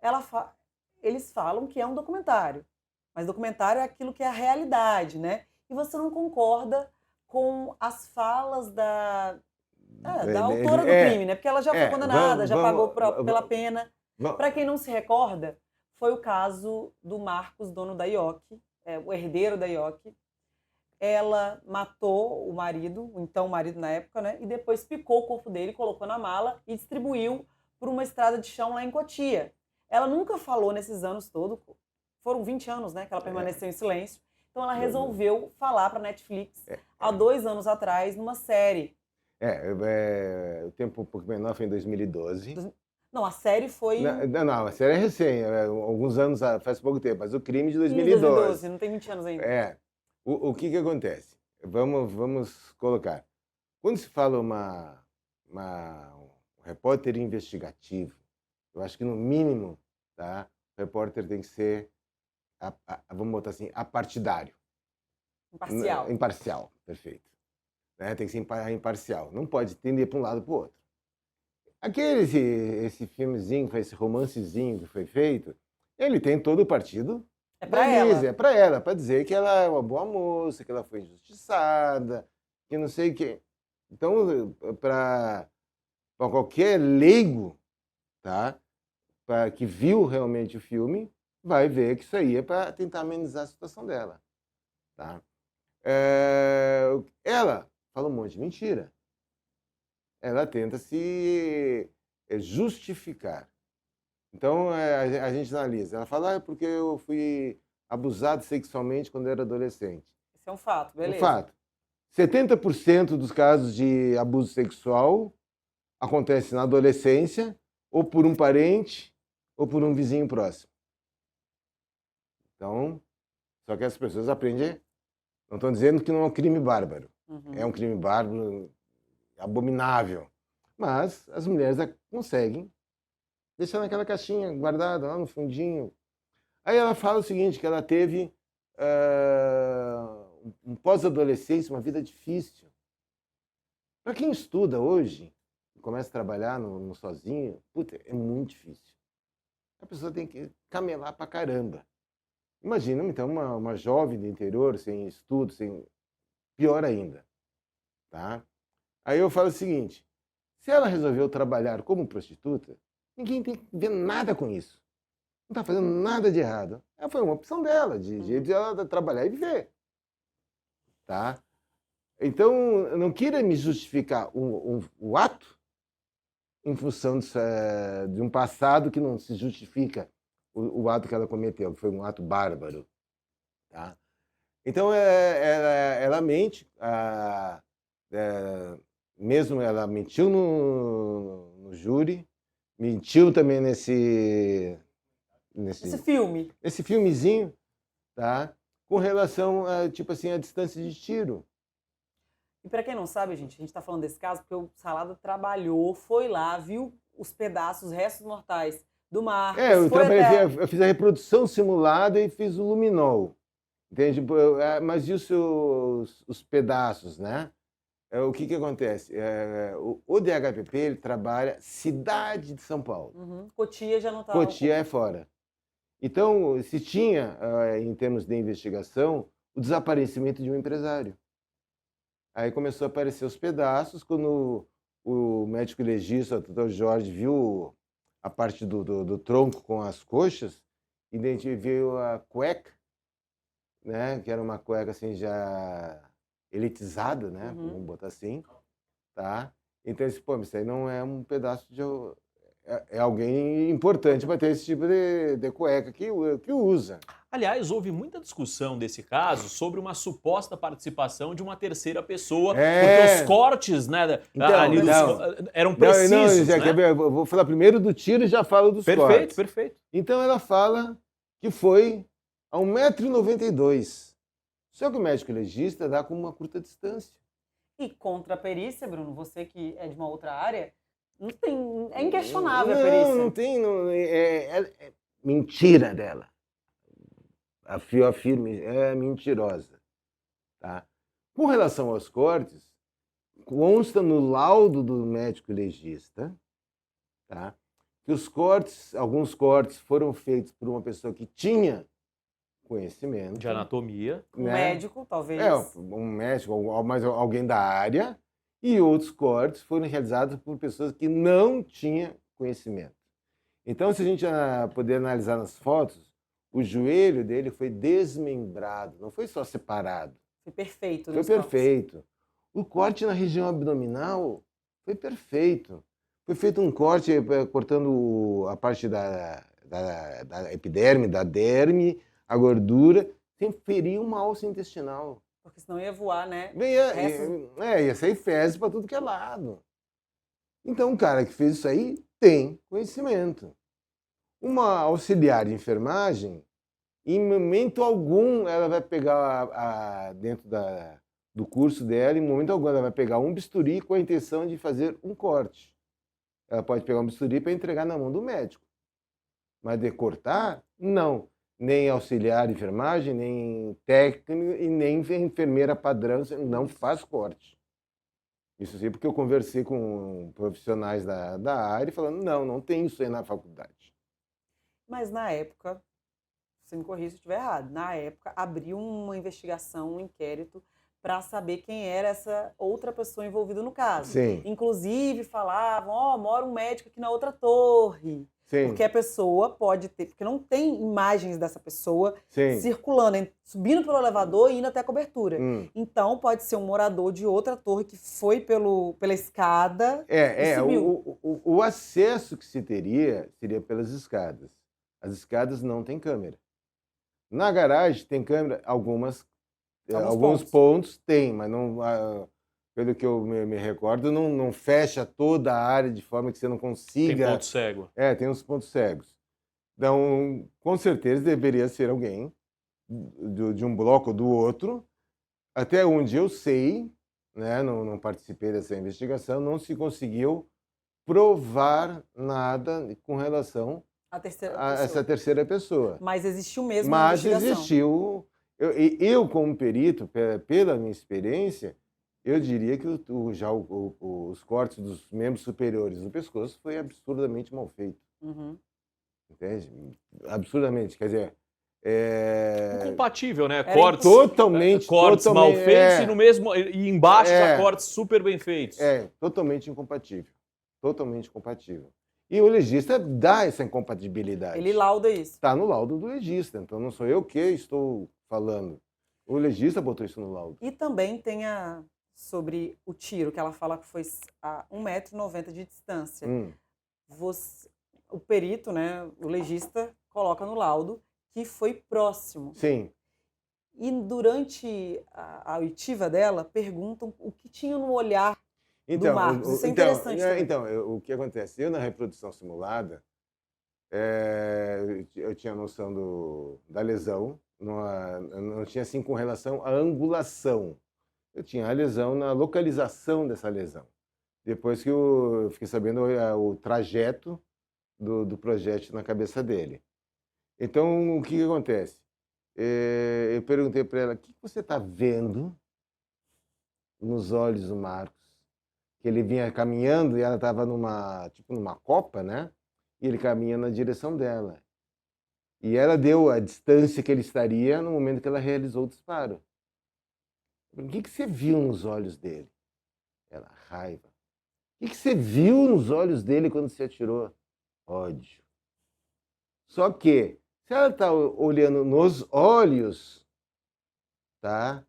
ela eles falam que é um documentário, mas documentário é aquilo que é a realidade, né? E você não concorda com as falas da autora do crime, né? Porque ela já foi condenada, vamos, já pagou pela vamos, pena. vamos, Para quem não se recorda, foi o caso do Marcos, dono da IOC, o herdeiro da IOC. Ela matou o marido, então o marido na época, né? E depois picou o corpo dele, colocou na mala e distribuiu por uma estrada de chão lá em Cotia. Ela nunca falou nesses anos todos, foram 20 anos, né? Que ela permaneceu em silêncio. Então ela resolveu falar para a Netflix há 2 anos atrás, numa série. o tempo um pouco menor foi em 2012. Não, a série foi Não, a série é recém, alguns anos, faz pouco tempo, mas o crime de em 2012. 2012, não tem 20 anos ainda. O que acontece? Vamos colocar. Quando se fala um repórter investigativo, eu acho que no mínimo, tá, o repórter tem que ser, vamos botar assim, apartidário. Imparcial. Imparcial, perfeito. Né? Tem que ser imparcial. Não pode tender para um lado para o outro. Esse filmezinho, esse romancezinho que foi feito, ele tem todo o partido. É para ela. É para ela, para dizer que ela é uma boa moça, que ela foi injustiçada, que não sei o quê. Então, para qualquer leigo, tá? Para que viu realmente o filme, vai ver que isso aí é para tentar amenizar a situação dela, tá? Ela fala um monte de mentira. Ela tenta se justificar. Então, a gente analisa. Ela fala, é porque eu fui abusado sexualmente quando era adolescente. Isso é um fato, beleza. Um fato. 70% dos casos de abuso sexual acontece na adolescência, ou por um parente, ou por um vizinho próximo. Então, só que as pessoas aprendem. Não estou dizendo que não é um crime bárbaro. Uhum. É um crime bárbaro, abominável. Mas as mulheres conseguem deixar naquela caixinha guardada lá no fundinho. Aí ela fala o seguinte, que ela teve um pós-adolescência, uma vida difícil. Para quem estuda hoje, começa a trabalhar no sozinho, puta, é muito difícil. A pessoa tem que camelar pra caramba. Imagina, então, uma jovem do interior, sem estudo, pior ainda. Tá? Aí eu falo o seguinte, se ela resolveu trabalhar como prostituta, ninguém tem que ver nada com isso. Não está fazendo nada de errado. Foi uma opção dela, de ela trabalhar e viver. Tá? Então, não queira me justificar o ato em função de um passado que não se justifica o ato que ela cometeu, que foi um ato bárbaro. Tá? Então, ela mente, mesmo ela mentiu no júri, mentiu também nesse filme. Esse filmezinho, tá? Com relação a, tipo assim, a distância de tiro. E para quem não sabe, a gente está falando desse caso porque o Salada trabalhou, foi lá, viu os pedaços, os restos mortais do Marcos. Eu fiz a reprodução simulada e fiz o luminol. Entende? Mas e os pedaços, né? O que acontece? O DHPP ele trabalha cidade de São Paulo. Uhum. Cotia já não está. Cotia é fora. Então, se tinha, em termos de investigação, o desaparecimento de um empresário. Aí começou a aparecer os pedaços, quando o médico legista, o Dr. Jorge, viu a parte do tronco com as coxas, viu a cueca, né, que era uma cueca assim já elitizada, né, vamos botar assim, tá? Então, isso aí não é um pedaço de... É alguém importante para ter esse tipo de cueca que usa. Aliás, houve muita discussão desse caso sobre uma suposta participação de uma terceira pessoa, porque os cortes, né, eram precisos. Quer ver? Eu vou falar primeiro do tiro e já falo dos cortes. Perfeito. Então ela fala que foi a 1,92 m. Só que o médico legista dá com uma curta distância. E contra a perícia, Bruno, você que é de uma outra área, não tem, é inquestionável a perícia. Não tem, é mentira dela. Eu afirmo, é mentirosa. Tá? Com relação aos cortes, consta no laudo do médico legista, tá, que alguns cortes foram feitos por uma pessoa que tinha conhecimento. De anatomia. Um médico, talvez. Um médico, mas alguém da área. E outros cortes foram realizados por pessoas que não tinham conhecimento. Então, se a gente poder analisar nas fotos, o joelho dele foi desmembrado, não foi só separado. Foi perfeito. Foi perfeito. O corte na região abdominal foi perfeito. Foi feito um corte cortando a parte da epiderme, da derme, a gordura, sem ferir uma alça intestinal. Porque senão ia voar, né? Ia sair fezes para tudo que é lado. Então, o cara que fez isso aí tem conhecimento. Uma auxiliar de enfermagem, em momento algum, ela vai pegar dentro do curso dela, em momento algum, ela vai pegar um bisturi com a intenção de fazer um corte. Ela pode pegar um bisturi para entregar na mão do médico. Mas de cortar, não. Nem auxiliar de enfermagem, nem técnico e nem enfermeira padrão não faz corte. Isso sim, porque eu conversei com profissionais da área falando, não tem isso aí na faculdade. Mas na época, você me corrija se eu estiver errado, na época abriu uma investigação, um inquérito para saber quem era essa outra pessoa envolvida no caso. Sim. Inclusive falavam, mora um médico aqui na outra torre. Sim. Porque a pessoa pode ter, porque não tem imagens dessa pessoa circulando, subindo pelo elevador e indo até a cobertura. Então pode ser um morador de outra torre que foi pela escada e subiu. O acesso que se teria seria pelas escadas. As escadas não têm câmera. Na garagem tem câmera, alguns pontos tem, mas não, pelo que eu me recordo, não fecha toda a área de forma que você não consiga... Tem ponto cego. Tem uns pontos cegos. Então, com certeza deveria ser alguém de um bloco ou do outro. Até onde eu sei, né, não participei dessa investigação, não se conseguiu provar nada com relação a essa terceira pessoa. Mas existiu mesmo uma investigação. Mas existiu... Eu, como perito, pela minha experiência, eu diria que os cortes dos membros superiores do pescoço foi absurdamente mal feito. Entende? Absurdamente. Quer dizer... Incompatível, né? Cortes mal feitos e embaixo já cortes super bem feitos. Totalmente incompatível. Totalmente incompatível. E o legista dá essa incompatibilidade. Ele lauda isso. Está no laudo do legista, então não sou eu que estou falando. O legista botou isso no laudo. E também tem sobre o tiro, que ela fala que foi a 1,90 m de distância. O perito, né, o legista, coloca no laudo que foi próximo. Sim. E durante a oitiva dela, perguntam o que tinha no olhar do Marcos. Isso é interessante também. Então, o que acontece? Eu, na reprodução simulada, eu tinha noção da lesão, não tinha assim com relação à angulação. Eu tinha a lesão na localização dessa lesão. Depois que eu fiquei sabendo o trajeto do projétil na cabeça dele. Então, o que acontece? Eu perguntei para ela, o que você está vendo nos olhos do Marcos? Que ele vinha caminhando e ela estava numa copa, né? E ele caminha na direção dela. E ela deu a distância que ele estaria no momento que ela realizou o disparo. O que você viu nos olhos dele? Ela, raiva. O que você viu nos olhos dele quando você atirou? Ódio. Só que, se ela está olhando nos olhos, tá?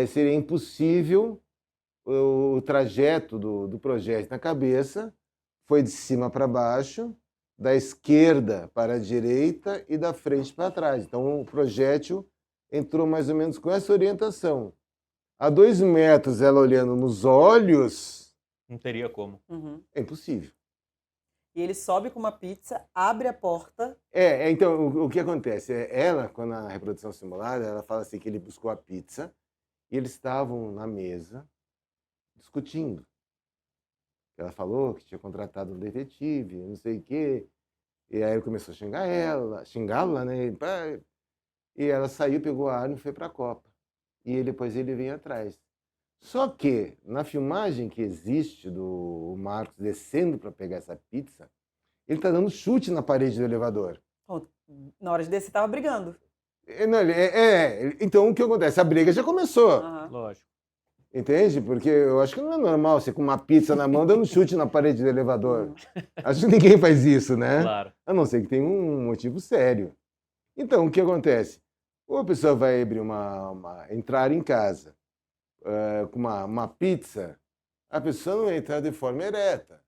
Seria impossível. O trajeto do projétil na cabeça foi de cima para baixo, da esquerda para a direita e da frente para trás. Então, o projétil entrou mais ou menos com essa orientação. A 2 metros, ela olhando nos olhos... Não teria como. É impossível. E ele sobe com uma pizza, abre a porta... Então, o que acontece? Ela, quando na reprodução simulada, ela fala assim que ele buscou a pizza e eles estavam na mesa discutindo. Ela falou que tinha contratado um detetive, não sei o quê. E aí ele começou a xingá-la, né? E ela saiu, pegou a arma e foi para a copa. E depois ele veio atrás. Só que, na filmagem que existe do Marcos descendo para pegar essa pizza, ele está dando chute na parede do elevador. Na hora de descer, estava brigando. Então, o que acontece? A briga já começou. Lógico. Entende? Porque eu acho que não é normal você com uma pizza na mão dando chute na parede do elevador. Acho que ninguém faz isso, né? Claro. A não ser que tenha um motivo sério. Então, o que acontece? Ou a pessoa vai abrir entrar em casa com uma pizza, a pessoa não vai entrar de forma ereta.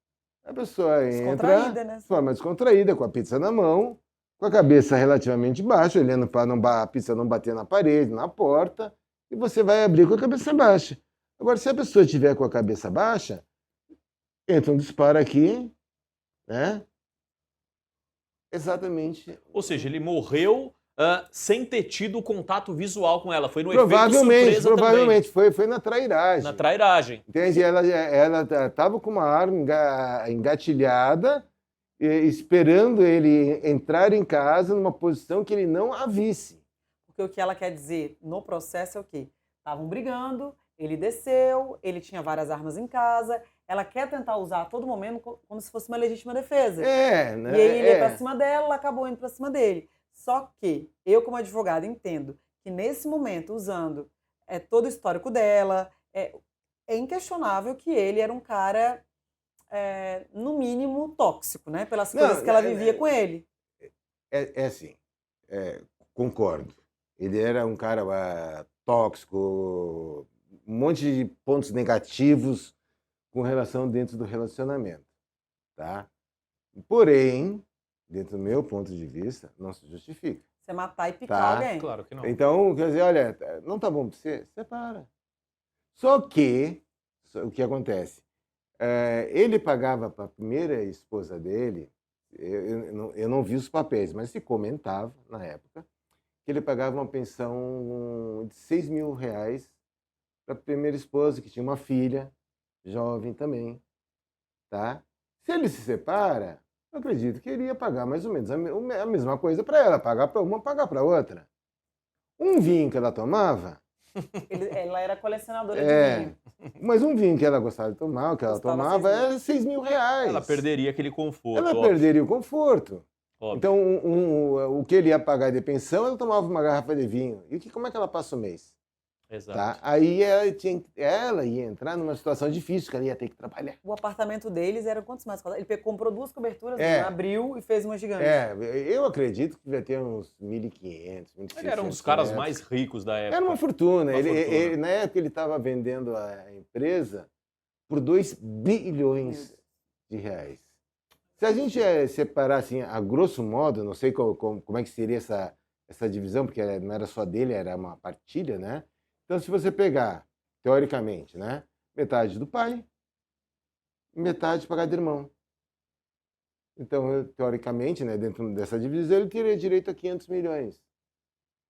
A pessoa entra de forma descontraída, com a pizza na mão, com a cabeça relativamente baixa, olhando para a pizza não bater na parede, na porta, e você vai abrir com a cabeça baixa. Agora, se a pessoa estiver com a cabeça baixa, entra um disparo aqui, né? Exatamente. Ou seja, ele morreu sem ter tido contato visual com ela. Foi no efeito surpresa provavelmente. Foi na trairagem. Na trairagem. Entende? Ela estava com uma arma engatilhada, esperando ele entrar em casa numa posição que ele não a visse. Porque o que ela quer dizer no processo é o quê? Estavam brigando, ele desceu, ele tinha várias armas em casa, ela quer tentar usar a todo momento como se fosse uma legítima defesa. Né? E aí ele ia pra cima dela, ela acabou indo pra cima dele. Só que eu, como advogada, entendo que nesse momento, usando todo o histórico dela, é inquestionável que ele era um cara, no mínimo, tóxico, né? Pelas coisas que ela vivia com ele. Assim, concordo. Ele era um cara tóxico, um monte de pontos negativos com relação dentro do relacionamento, tá? Porém, dentro do meu ponto de vista, não se justifica. Você matar e picar alguém. Claro que não. Então, quer dizer, olha, não tá bom pra você? Separa. Só que, o que acontece? Ele pagava para a primeira esposa dele, eu não vi os papéis, mas se comentava na época, que ele pagava uma pensão de R$6.000 para a primeira esposa, que tinha uma filha, jovem também, tá? Se ele se separa, eu acredito que ele ia pagar mais ou menos a mesma coisa para ela, pagar para uma, pagar para outra. Um vinho que ela tomava... Ela era colecionadora de vinho. Mas um vinho que ela gostava de tomar, o que ela tomava, era R$6.000. Ela perderia aquele conforto. Ela perderia o conforto. Óbvio. Então, o que ele ia pagar de pensão, ela tomava uma garrafa de vinho. E como é que ela passa o mês? Exato. Tá? Aí ela ia entrar numa situação difícil, que ela ia ter que trabalhar. O apartamento deles era quantos metros quadrados? Ele comprou 2 coberturas, abriu e fez uma gigante. Eu acredito que devia ter uns 1.500, 1.600. Ele era um dos caras mais ricos da época. Era uma fortuna. Ele, na época ele estava vendendo a empresa por R$2 bilhões. Se a gente separar assim, a grosso modo, não sei como é que seria essa divisão, porque não era só dele, era uma partilha, né? Então, se você pegar, teoricamente, né, metade do pai, metade para cada irmão. Então, teoricamente, né, dentro dessa divisão, ele teria direito a 500 milhões.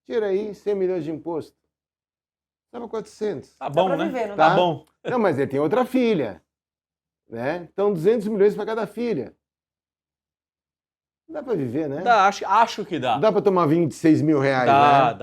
Tira aí 100 milhões de imposto. Dava 400. Tá bom, né? Viver, não tá bom. Não, mas ele tem outra filha, né? Então, 200 milhões para cada filha. Dá para viver, né? Dá, acho que dá. Dá para tomar vinho de R$6.000, Dá, né?